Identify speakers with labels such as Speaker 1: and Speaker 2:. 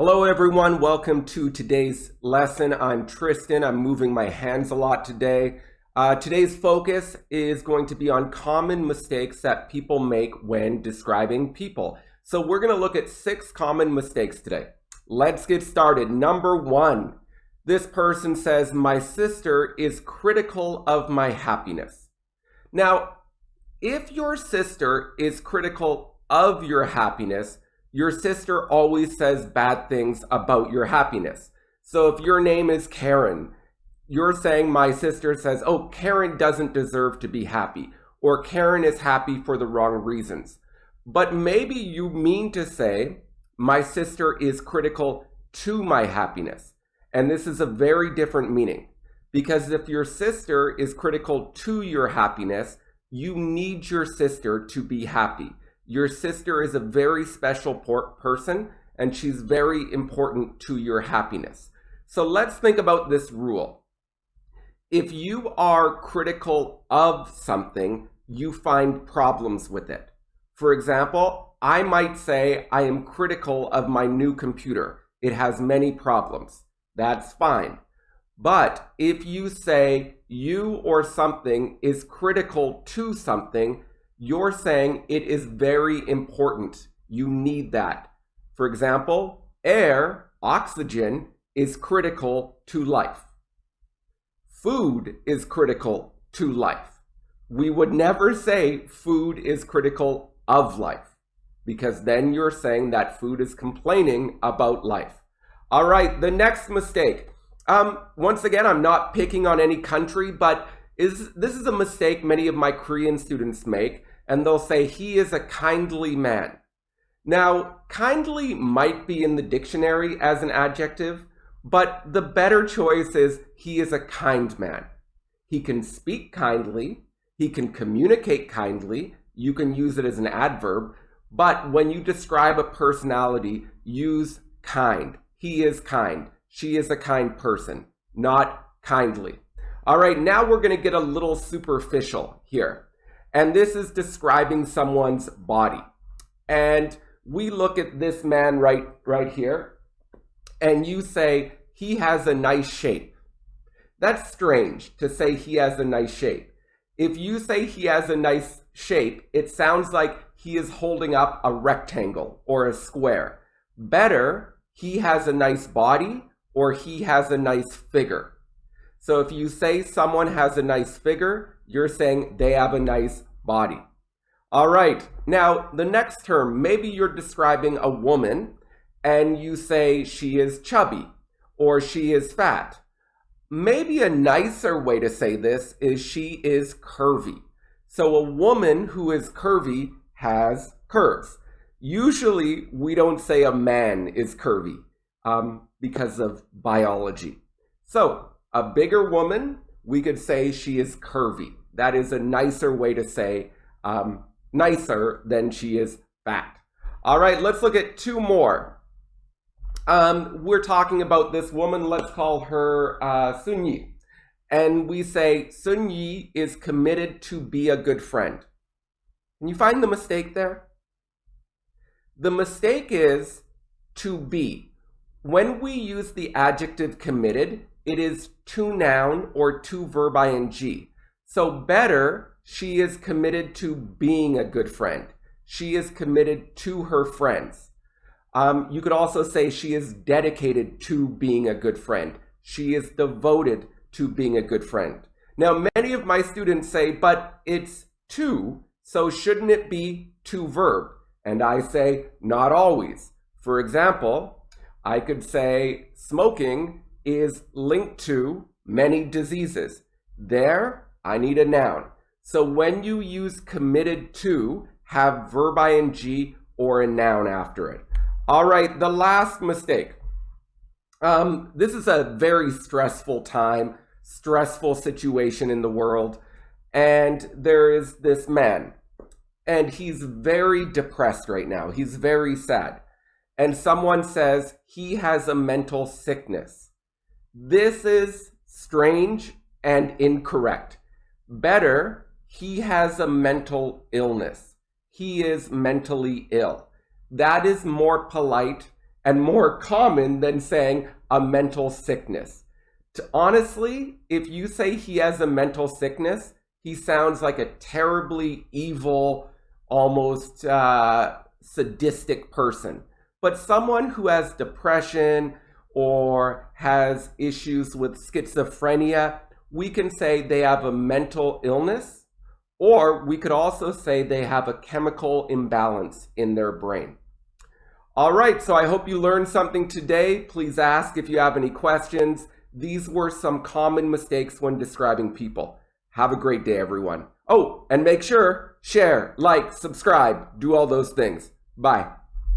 Speaker 1: Hello everyone, welcome to today's lesson. I'm Tristan. I'm moving my hands a lot today. Today's focus is going to be on common mistakes that people make when describing people. So we're going to look at 6 common mistakes today. Let's get started. Number 1, this person says, my sister is critical of my happiness. Now, if your sister is critical of your happiness, your sister always says bad things about your happiness. So if your name is Karen, you're saying my sister says, oh, Karen doesn't deserve to be happy, or Karen is happy for the wrong reasons. But maybe you mean to say, my sister is critical to my happiness. And this is a very different meaning, because if your sister is critical to your happiness, you need your sister to be happy. Your sister is a very special person, and she's very important to your happiness. So let's think about this rule. If you are critical of something, you find problems with it. For example, I might say I am critical of my new computer. It has many problems. That's fine. But if you say you or something is critical to something, you're saying it is very important. You need that. For example, air, oxygen, is critical to life. Food is critical to life. We would never say food is critical of life, because then you're saying that food is complaining about life. All right, the next mistake. Once again, I'm not picking on any country, but this is a mistake many of my Korean students make. And they'll say, he is a kindly man. Now, kindly might be in the dictionary as an adjective, but the better choice is he is a kind man. He can speak kindly, he can communicate kindly, you can use it as an adverb, but when you describe a personality, use kind. He is kind, she is a kind person, not kindly. All right, now we're going to get a little superficial here. And this is describing someone's body. And we look at this man right here, and you say, he has a nice shape. That's strange to say he has a nice shape. If you say he has a nice shape, it sounds like he is holding up a rectangle or a square. Better, he has a nice body, or he has a nice figure. So if you say someone has a nice figure, you're saying they have a nice body. All right, now the next term, maybe you're describing a woman and you say she is chubby or she is fat. Maybe a nicer way to say this is she is curvy. So a woman who is curvy has curves. Usually we don't say a man is curvy because of biology. So a bigger woman, we could say she is curvy. That is a nicer way to say nicer than she is fat. All right, let's look at 2 more. We're talking about this woman. Let's call her Sun Yi. And we say Sun Yi is committed to be a good friend. Can you find the mistake there? The mistake is to be. When we use the adjective committed, it is to noun or to verb ing. So better, she is committed to being a good friend. She is committed to her friends. You could also say she is dedicated to being a good friend. She is devoted to being a good friend. Now, many of my students say, but it's to, so shouldn't it be to verb? And I say, not always. For example, I could say smoking is linked to many diseases. There, I need a noun. So when you use committed to, have verb ing or a noun after it. All right, the last mistake. This is a very stressful time, stressful situation in the world. And there is this man, and he's very depressed right now. He's very sad. And someone says he has a mental sickness. This is strange and incorrect. Better, he has a mental illness. He is mentally ill. That is more polite and more common than saying a mental sickness. Honestly, if you say he has a mental sickness, he sounds like a terribly evil, almost sadistic person. But someone who has depression or has issues with schizophrenia, we can say they have a mental illness, or we could also say they have a chemical imbalance in their brain. All right, so I hope you learned something today. Please ask if you have any questions. These were some common mistakes when describing people. Have a great day, everyone. Oh, and make sure, share, like, subscribe, do all those things. Bye.